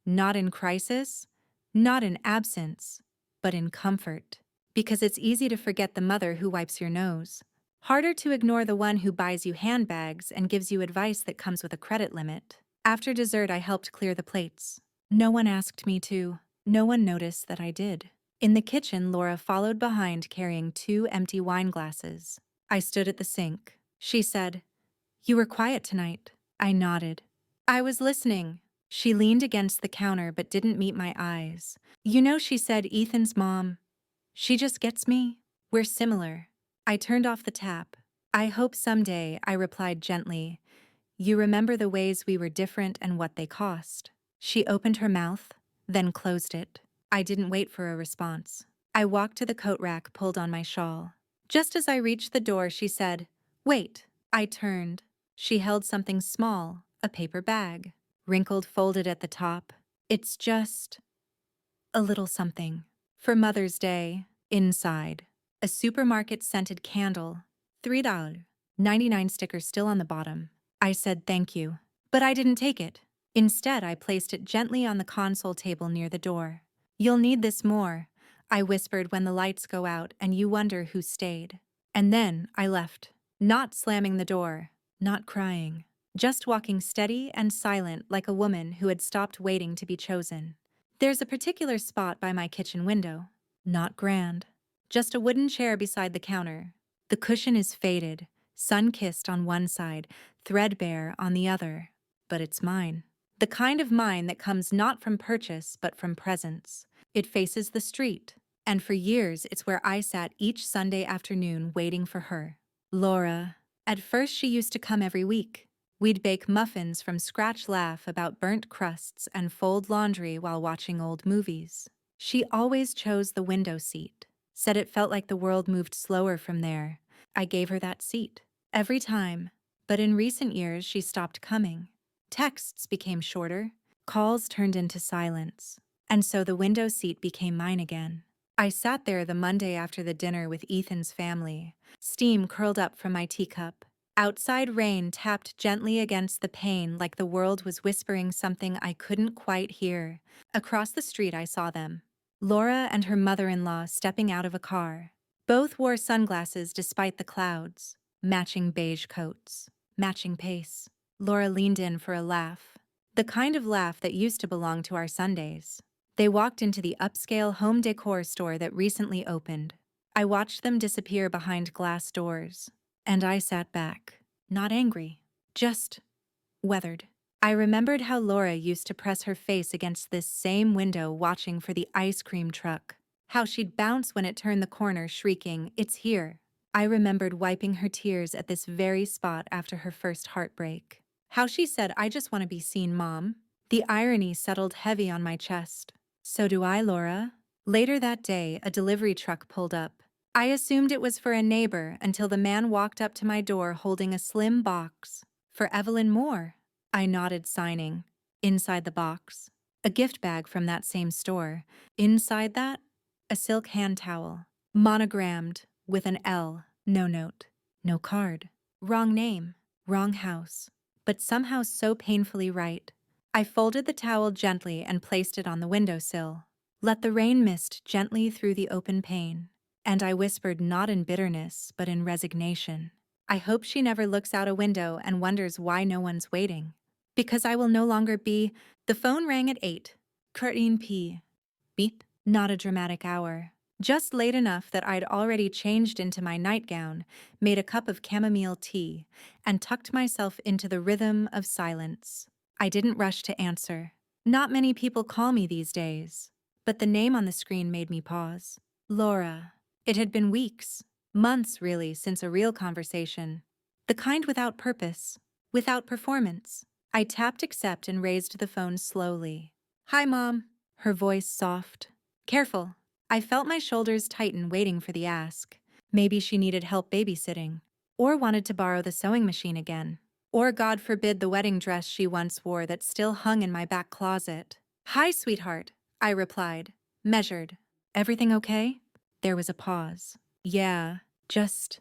Speaker 1: Not in crisis, not in absence, but in comfort. Because it's easy to forget the mother who wipes your nose. Harder to ignore the one who buys you handbags and gives you advice that comes with a credit limit. After dessert, I helped clear the plates. No one asked me to. No one noticed that I did. In the kitchen, Laura followed behind, carrying 2 empty wine glasses. I stood at the sink. She said, "You were quiet tonight." I nodded. "I was listening." She leaned against the counter but didn't meet my eyes. "You know," she said, "Ethan's mom. She just gets me. We're similar." I turned off the tap. "I hope someday," I replied gently, "you remember the ways we were different and what they cost." She opened her mouth, then closed it. I didn't wait for a response. I walked to the coat rack, pulled on my shawl. Just as I reached the door, she said, "Wait." I turned. She held something small, a paper bag, wrinkled, folded at the top. "It's just a little something. For Mother's Day." Inside, a supermarket-scented candle. $3.99 sticker still on the bottom. I said thank you, but I didn't take it. Instead, I placed it gently on the console table near the door. "You'll need this more," I whispered, "when the lights go out and you wonder who stayed." And then I left, not slamming the door, not crying, just walking steady and silent like a woman who had stopped waiting to be chosen. There's a particular spot by my kitchen window. Not grand. Just a wooden chair beside the counter. The cushion is faded, sun-kissed on one side, threadbare on the other. But it's mine. The kind of mine that comes not from purchase but from presence. It faces the street. And for years, it's where I sat each Sunday afternoon waiting for her. Laura. At first, she used to come every week. We'd bake muffins from scratch, laugh about burnt crusts, and fold laundry while watching old movies. She always chose the window seat. Said it felt like the world moved slower from there. I gave her that seat. Every time. But in recent years, she stopped coming. Texts became shorter. Calls turned into silence. And so the window seat became mine again. I sat there the Monday after the dinner with Ethan's family. Steam curled up from my teacup. Outside rain tapped gently against the pane like the world was whispering something I couldn't quite hear. Across the street I saw them. Laura and her mother-in-law stepping out of a car. Both wore sunglasses despite the clouds. Matching beige coats. Matching pace. Laura leaned in for a laugh. The kind of laugh that used to belong to our Sundays. They walked into the upscale home decor store that recently opened. I watched them disappear behind glass doors. And I sat back, not angry, just weathered. I remembered how Laura used to press her face against this same window watching for the ice cream truck. How she'd bounce when it turned the corner shrieking, "It's here." I remembered wiping her tears at this very spot after her first heartbreak. How she said, "I just want to be seen, Mom." The irony settled heavy on my chest. "So do I, Laura." Later that day, a delivery truck pulled up. I assumed it was for a neighbor until the man walked up to my door holding a slim box. "For Evelyn Moore." I nodded, signing. Inside the box, a gift bag from that same store. Inside that, a silk hand towel, monogrammed with an L. No note, no card. Wrong name, wrong house, but somehow so painfully right. I folded the towel gently and placed it on the windowsill. Let the rain mist gently through the open pane. And I whispered, not in bitterness, but in resignation, "I hope she never looks out a window and wonders why no one's waiting. Because I will no longer be." The phone rang at 8. Curtain P. Beep. Not a dramatic hour. Just late enough that I'd already changed into my nightgown, made a cup of chamomile tea, and tucked myself into the rhythm of silence. I didn't rush to answer. Not many people call me these days. But the name on the screen made me pause. Laura. It had been weeks, months really, since a real conversation. The kind without purpose, without performance. I tapped accept and raised the phone slowly. "Hi, Mom." Her voice soft. "Careful." I felt my shoulders tighten waiting for the ask. Maybe she needed help babysitting. Or wanted to borrow the sewing machine again. Or, God forbid, the wedding dress she once wore that still hung in my back closet. "Hi, sweetheart," I replied, measured. "Everything okay?" There was a pause. "Yeah, just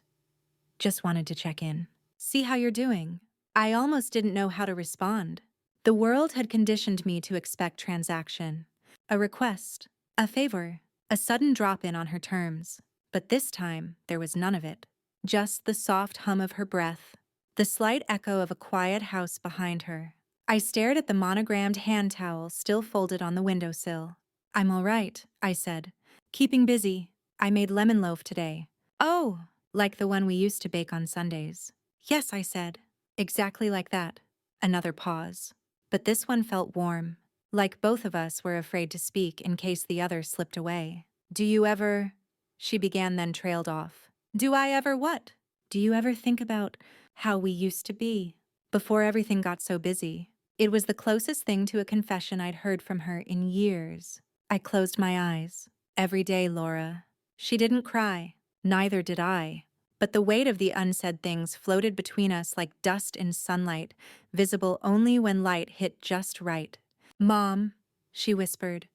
Speaker 1: wanted to check in. See how you're doing." I almost didn't know how to respond. The world had conditioned me to expect transaction. A request, a favor, a sudden drop-in on her terms. But this time, there was none of it. Just the soft hum of her breath, the slight echo of a quiet house behind her. I stared at the monogrammed hand towel still folded on the windowsill. "I'm all right," I said. "Keeping busy. I made lemon loaf today." "Oh, like the one we used to bake on Sundays." "Yes," I said. "Exactly like that." Another pause. But this one felt warm. Like both of us were afraid to speak in case the other slipped away. "Do you ever—" she began, then trailed off. "Do I ever what?" "Do you ever think about how we used to be, before everything got so busy?" It was the closest thing to a confession I'd heard from her in years. I closed my eyes. "Every day, Laura." She didn't cry. Neither did I. But the weight of the unsaid things floated between us like dust in sunlight, visible only when light hit just right. "Mom," she whispered,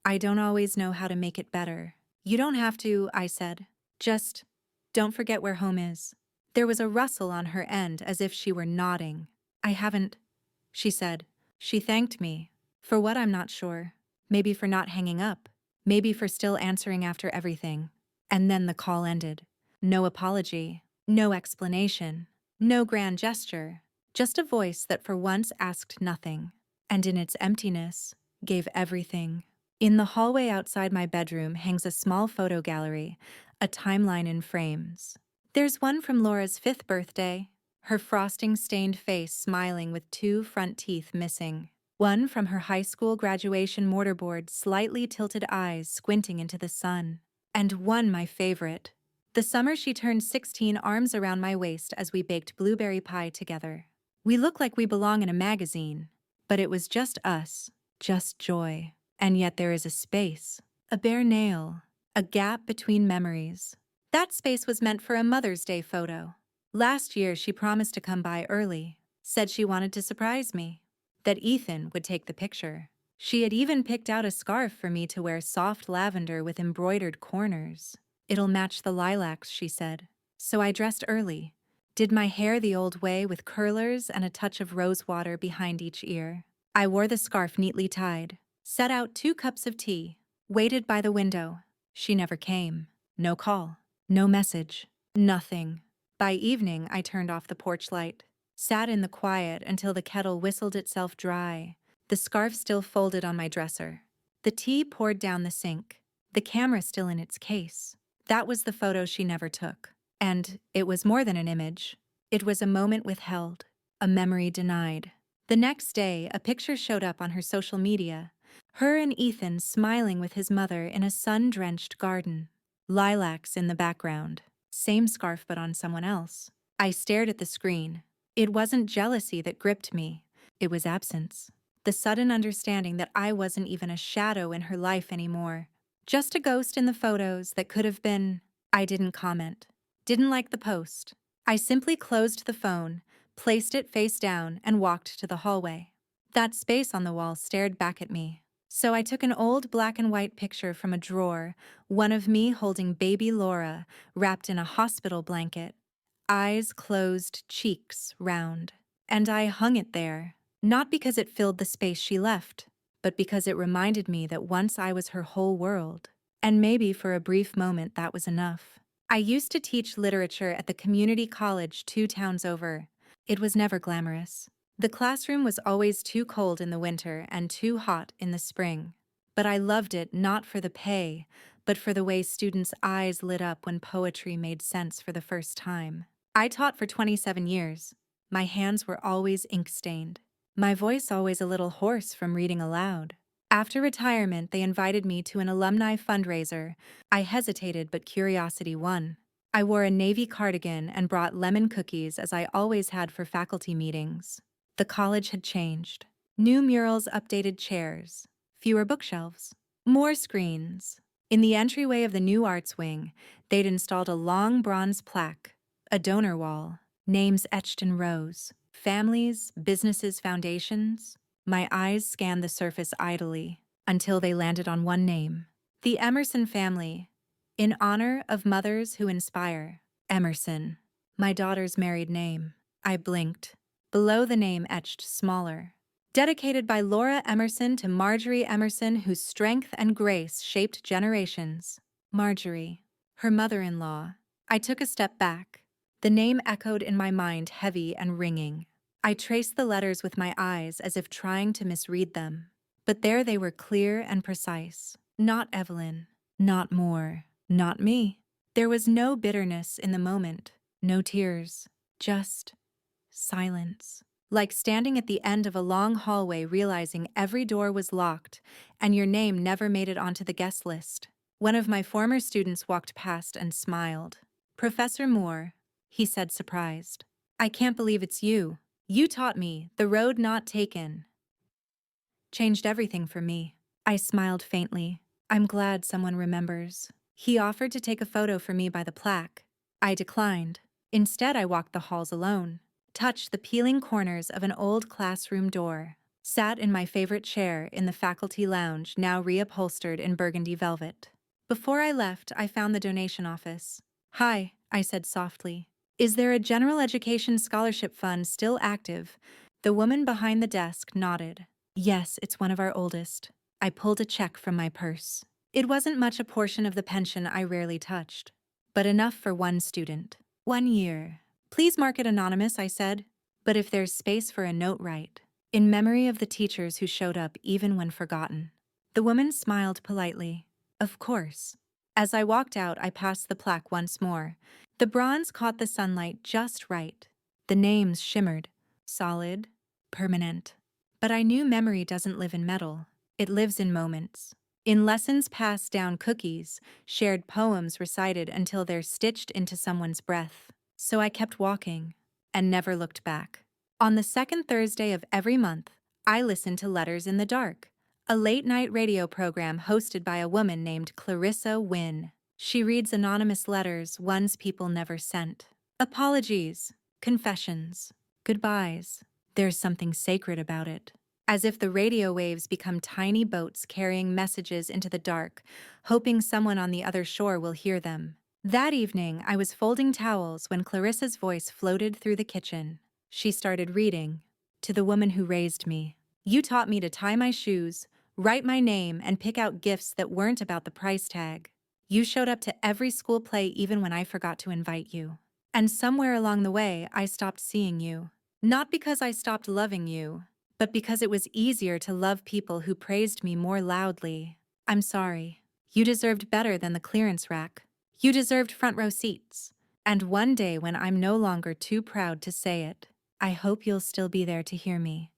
Speaker 1: "I don't always know how to make it better." "You don't have to," I said. "Just don't forget where home is." There was a rustle on her end as if she were nodding. "I haven't," she said. She thanked me. For what, I'm not sure. Maybe for not hanging up. Maybe for still answering after everything. And then the call ended. No apology. No explanation. No grand gesture. Just a voice that for once asked nothing. And in its emptiness, gave everything. In the hallway outside my bedroom hangs a small photo gallery, a timeline in frames. There's one from Laura's 5th birthday, her frosting-stained face smiling with 2 front teeth missing. One from her high school graduation mortarboard, slightly tilted eyes squinting into the sun. And one, my favorite. The summer she turned 16, arms around my waist as we baked blueberry pie together. We look like we belong in a magazine. But it was just us, just joy. And yet there is a space, a bare nail, a gap between memories. That space was meant for a Mother's Day photo. Last year she promised to come by early, said she wanted to surprise me, that Ethan would take the picture. She had even picked out a scarf for me to wear, soft lavender with embroidered corners. "It'll match the lilacs," she said. So I dressed early, Did my hair the old way with curlers and a touch of rose water behind each ear. I wore the scarf neatly tied, set out 2 cups of tea, waited by the window. She never came. No call. No message. Nothing. By evening, I turned off the porch light, sat in the quiet until the kettle whistled itself dry, the scarf still folded on my dresser. The tea poured down the sink, the camera still in its case. That was the photo she never took. And it was more than an image. It was a moment withheld, a memory denied. The next day, a picture showed up on her social media. Her and Ethan smiling with his mother in a sun-drenched garden. Lilacs in the background. Same scarf but on someone else. I stared at the screen. It wasn't jealousy that gripped me. It was absence. The sudden understanding that I wasn't even a shadow in her life anymore. Just a ghost in the photos that could have been. I didn't comment. Didn't like the post. I simply closed the phone, placed it face down, and walked to the hallway. That space on the wall stared back at me. So I took an old black and white picture from a drawer, one of me holding baby Laura, wrapped in a hospital blanket. Eyes closed, cheeks round. And I hung it there, not because it filled the space she left, but because it reminded me that once I was her whole world. And maybe for a brief moment that was enough. I used to teach literature at the community college 2 towns over. It was never glamorous. The classroom was always too cold in the winter and too hot in the spring. But I loved it not for the pay, but for the way students' eyes lit up when poetry made sense for the first time. I taught for 27 years. My hands were always ink-stained. My voice always a little hoarse from reading aloud. After retirement, they invited me to an alumni fundraiser. I hesitated, but curiosity won. I wore a navy cardigan and brought lemon cookies as I always had for faculty meetings. The college had changed. New murals, updated chairs, fewer bookshelves, more screens. In the entryway of the new arts wing, they'd installed a long bronze plaque, a donor wall, names etched in rows, families, businesses, foundations. My eyes scanned the surface idly until they landed on one name. The Emerson family, in honor of mothers who inspire. Emerson, my daughter's married name. I blinked. Below the name etched smaller. Dedicated by Laura Emerson to Marjorie Emerson, whose strength and grace shaped generations. Marjorie, her mother-in-law. I took a step back. The name echoed in my mind, heavy and ringing. I traced the letters with my eyes as if trying to misread them. But there they were, clear and precise. Not Evelyn. Not Moore. Not me. There was no bitterness in the moment. No tears. Just silence. Like standing at the end of a long hallway realizing every door was locked and your name never made it onto the guest list. One of my former students walked past and smiled. "Professor Moore," he said, surprised. "I can't believe it's you. You taught me, The Road Not Taken." Changed everything for me. I smiled faintly. I'm glad someone remembers. He offered to take a photo for me by the plaque. I declined. Instead, I walked the halls alone, touched the peeling corners of an old classroom door, sat in my favorite chair in the faculty lounge, now reupholstered in burgundy velvet. Before I left, I found the donation office. "Hi," I said softly. "Is there a general education scholarship fund still active?" The woman behind the desk nodded. "Yes, it's one of our oldest." I pulled a check from my purse. It wasn't much, a portion of the pension I rarely touched, but enough for one student. 1 year. "Please mark it anonymous," I said. "But if there's space for a note, write. In memory of the teachers who showed up even when forgotten." The woman smiled politely. "Of course." As I walked out, I passed the plaque once more. The bronze caught the sunlight just right. The names shimmered. Solid, permanent. But I knew memory doesn't live in metal. It lives in moments. In lessons passed down, cookies, shared poems recited until they're stitched into someone's breath. So I kept walking and never looked back. On the second Thursday of every month, I listened to Letters in the Dark, a late-night radio program hosted by a woman named Clarissa Wynn. She reads anonymous letters, ones people never sent. Apologies, confessions, goodbyes. There's something sacred about it. As if the radio waves become tiny boats carrying messages into the dark, hoping someone on the other shore will hear them. That evening, I was folding towels when Clarissa's voice floated through the kitchen. She started reading. To the woman who raised me. You taught me to tie my shoes, write my name, and pick out gifts that weren't about the price tag. You showed up to every school play even when I forgot to invite you. And somewhere along the way, I stopped seeing you. Not because I stopped loving you, but because it was easier to love people who praised me more loudly. I'm sorry. You deserved better than the clearance rack. You deserved front row seats. And one day when I'm no longer too proud to say it, I hope you'll still be there to hear me.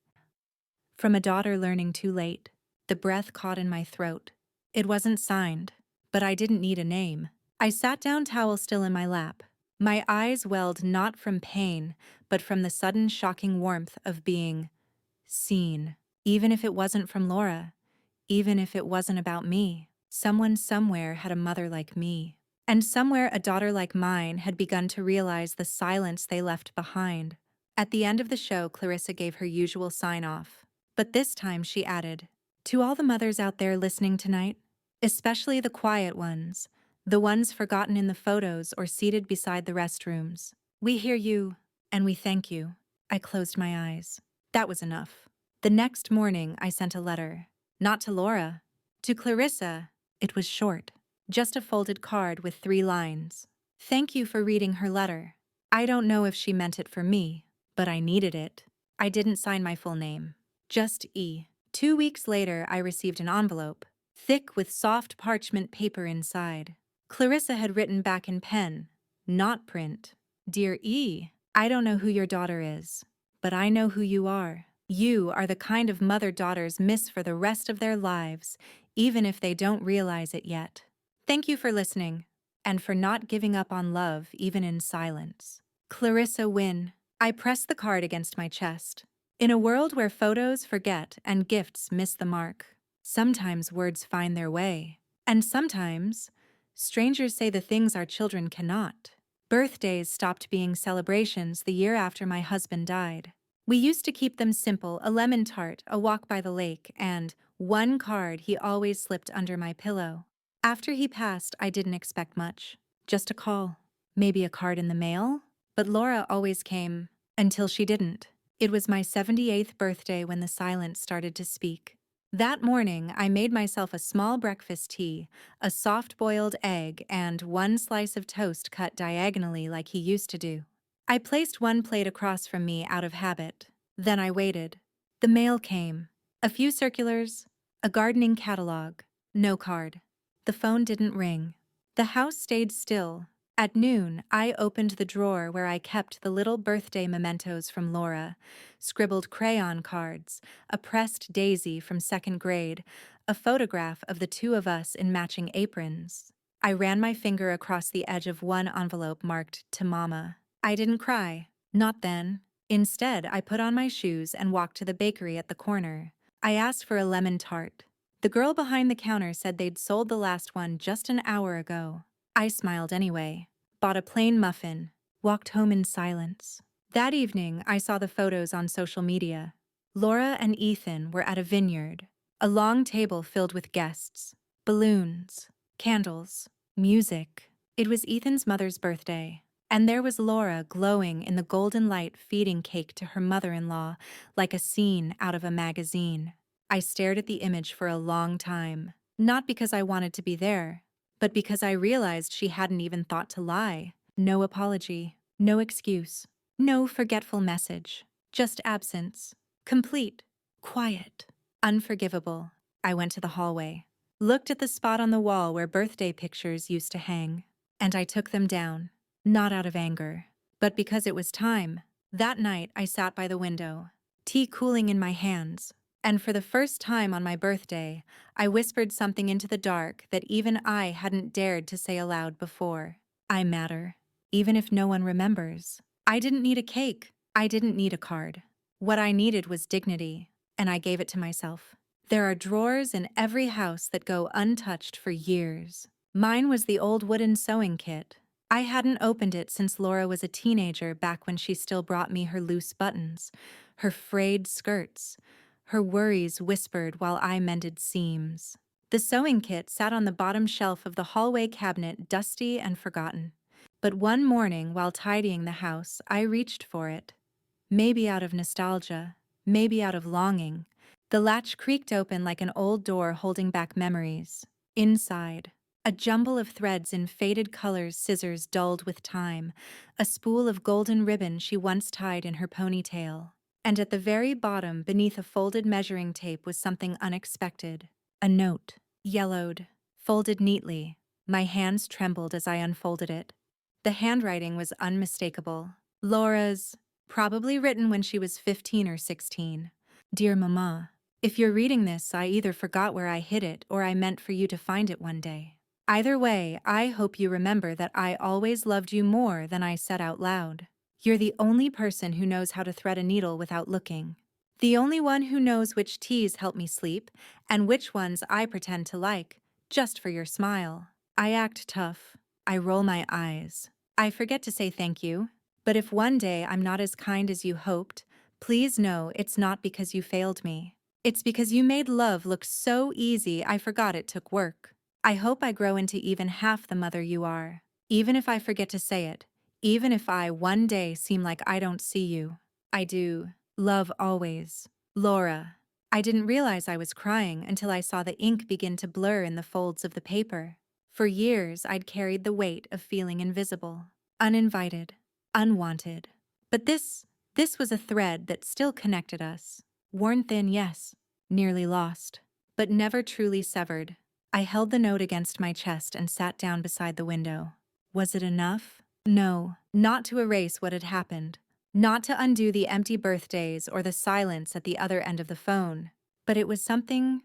Speaker 1: From a daughter learning too late, the breath caught in my throat. It wasn't signed, but I didn't need a name. I sat down, towel still in my lap. My eyes welled not from pain, but from the sudden shocking warmth of being seen. Even if it wasn't from Laura, even if it wasn't about me, someone somewhere had a mother like me. And somewhere a daughter like mine had begun to realize the silence they left behind. At the end of the show, Clarissa gave her usual sign-off. But this time she added, "To all the mothers out there listening tonight, especially the quiet ones, the ones forgotten in the photos or seated beside the restrooms, we hear you, and we thank you." I closed my eyes. That was enough. The next morning, I sent a letter. Not to Laura. To Clarissa. It was short. Just a folded card with 3 lines. Thank you for reading her letter. I don't know if she meant it for me, but I needed it. I didn't sign my full name. Just E. 2 weeks later, I received an envelope, thick with soft parchment paper inside. Clarissa had written back in pen, not print. Dear E, I don't know who your daughter is, but I know who you are. You are the kind of mother daughters miss for the rest of their lives, even if they don't realize it yet. Thank you for listening, and for not giving up on love even in silence. Clarissa Wynne. I pressed the card against my chest. In a world where photos forget and gifts miss the mark, sometimes words find their way. And sometimes, strangers say the things our children cannot. Birthdays stopped being celebrations the year after my husband died. We used to keep them simple, a lemon tart, a walk by the lake, and one card he always slipped under my pillow. After he passed, I didn't expect much. Just a call. Maybe a card in the mail? But Laura always came, until she didn't. It was my 78th birthday when the silence started to speak. That morning, I made myself a small breakfast tea, a soft-boiled egg, and 1 slice of toast cut diagonally like he used to do. I placed 1 plate across from me out of habit. Then I waited. The mail came. A few circulars, a gardening catalog, no card. The phone didn't ring. The house stayed still. At noon, I opened the drawer where I kept the little birthday mementos from Laura, scribbled crayon cards, a pressed daisy from 2nd grade, a photograph of the 2 of us in matching aprons. I ran my finger across the edge of 1 envelope marked "To Mama." I didn't cry. Not then. Instead, I put on my shoes and walked to the bakery at the corner. I asked for a lemon tart. The girl behind the counter said they'd sold the last one just an hour ago. I smiled anyway, bought a plain muffin, walked home in silence. That evening, I saw the photos on social media. Laura and Ethan were at a vineyard, a long table filled with guests, balloons, candles, music. It was Ethan's mother's birthday, and there was Laura glowing in the golden light feeding cake to her mother-in-law like a scene out of a magazine. I stared at the image for a long time, not because I wanted to be there, but because I realized she hadn't even thought to lie. No apology, no excuse, no forgetful message, just absence. Complete, quiet, unforgivable. I went to the hallway, looked at the spot on the wall where birthday pictures used to hang, and I took them down, not out of anger, but because it was time. That night, I sat by the window, tea cooling in my hands, and for the first time on my birthday, I whispered something into the dark that even I hadn't dared to say aloud before. I matter, even if no one remembers. I didn't need a cake. I didn't need a card. What I needed was dignity, and I gave it to myself. There are drawers in every house that go untouched for years. Mine was the old wooden sewing kit. I hadn't opened it since Laura was a teenager, back when she still brought me her loose buttons, her frayed skirts, her worries whispered while I mended seams. The sewing kit sat on the bottom shelf of the hallway cabinet, dusty and forgotten. But one morning, while tidying the house, I reached for it. Maybe out of nostalgia, maybe out of longing. The latch creaked open like an old door holding back memories. Inside, a jumble of threads in faded colors, scissors dulled with time, a spool of golden ribbon she once tied in her ponytail. And at the very bottom, beneath a folded measuring tape, was something unexpected. A note, yellowed, folded neatly. My hands trembled as I unfolded it. The handwriting was unmistakable. Laura's, probably written when she was 15 or 16. Dear Mama, if you're reading this, I either forgot where I hid it or I meant for you to find it one day. Either way, I hope you remember that I always loved you more than I said out loud. You're the only person who knows how to thread a needle without looking. The only one who knows which teas help me sleep and which ones I pretend to like, just for your smile. I act tough. I roll my eyes. I forget to say thank you. But if one day I'm not as kind as you hoped, please know it's not because you failed me. It's because you made love look so easy I forgot it took work. I hope I grow into even half the mother you are. Even if I forget to say it. Even if I one day seem like I don't see you. I do. Love always. Laura. I didn't realize I was crying until I saw the ink begin to blur in the folds of the paper. For years, I'd carried the weight of feeling invisible, uninvited, unwanted. But this was a thread that still connected us. Worn thin, yes, nearly lost, but never truly severed. I held the note against my chest and sat down beside the window. Was it enough? No, not to erase what had happened. Not to undo the empty birthdays or the silence at the other end of the phone. But it was something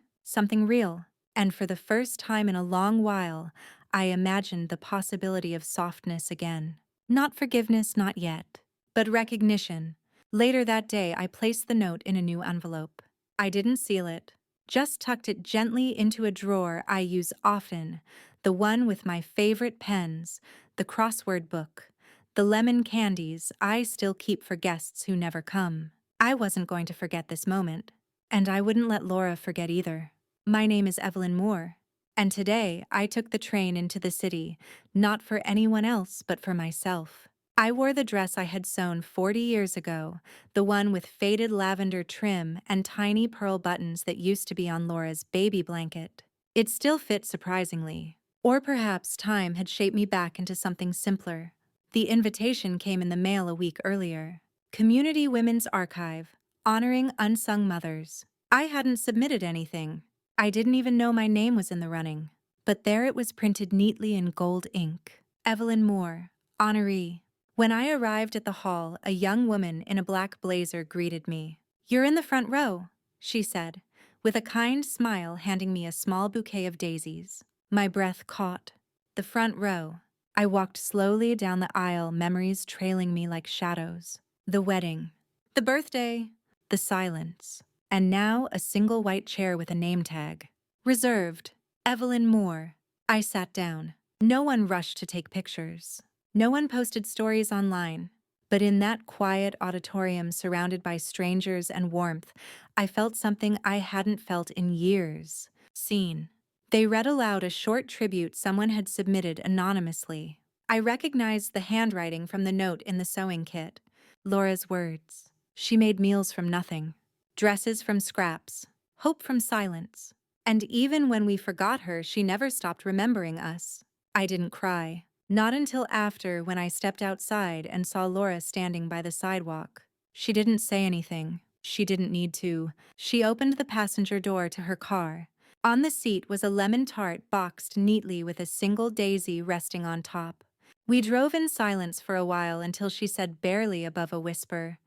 Speaker 1: real. And for the first time in a long while, I imagined the possibility of softness again. Not forgiveness, not yet, but recognition. Later that day, I placed the note in a new envelope. I didn't seal it, just tucked it gently into a drawer I use often, the one with my favorite pens, the crossword book, the lemon candies I still keep for guests who never come. I wasn't going to forget this moment, and I wouldn't let Laura forget either. My name is Evelyn Moore, and today I took the train into the city, not for anyone else but for myself. I wore the dress I had sewn 40 years ago, the one with faded lavender trim and tiny pearl buttons that used to be on Laura's baby blanket. It still fit surprisingly. Or perhaps time had shaped me back into something simpler. The invitation came in the mail a week earlier. Community Women's Archive, honoring unsung mothers. I hadn't submitted anything. I didn't even know my name was in the running. But there it was printed neatly in gold ink. Evelyn Moore, honoree. When I arrived at the hall, a young woman in a black blazer greeted me. "You're in the front row," she said, with a kind smile handing me a small bouquet of daisies. My breath caught. The front row. I walked slowly down the aisle, memories trailing me like shadows. The wedding. The birthday. The silence. And now a single white chair with a name tag. Reserved. Evelyn Moore. I sat down. No one rushed to take pictures. No one posted stories online. But in that quiet auditorium surrounded by strangers and warmth, I felt something I hadn't felt in years. Seen. They read aloud a short tribute someone had submitted anonymously. I recognized the handwriting from the note in the sewing kit. Laura's words. She made meals from nothing. Dresses from scraps. Hope from silence. And even when we forgot her, she never stopped remembering us. I didn't cry. Not until after, when I stepped outside and saw Laura standing by the sidewalk. She didn't say anything. She didn't need to. She opened the passenger door to her car. On the seat was a lemon tart boxed neatly with a single daisy resting on top. We drove in silence for a while until she said barely above a whisper,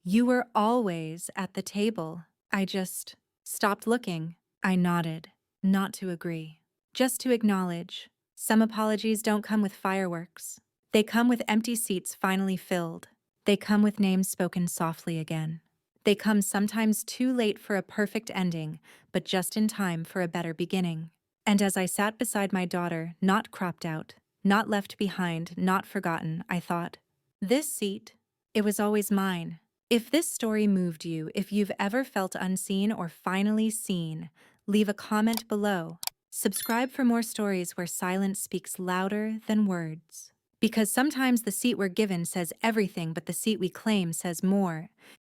Speaker 1: "You were always at the table." I just stopped looking. I nodded, not to agree, just to acknowledge. Some apologies don't come with fireworks. They come with empty seats finally filled. They come with names spoken softly again. They come sometimes too late for a perfect ending, but just in time for a better beginning. And as I sat beside my daughter, not cropped out, not left behind, not forgotten, I thought, this seat, it was always mine. If this story moved you, if you've ever felt unseen or finally seen, leave a comment below. Subscribe for more stories where silence speaks louder than words. Because sometimes the seat we're given says everything, but the seat we claim says more.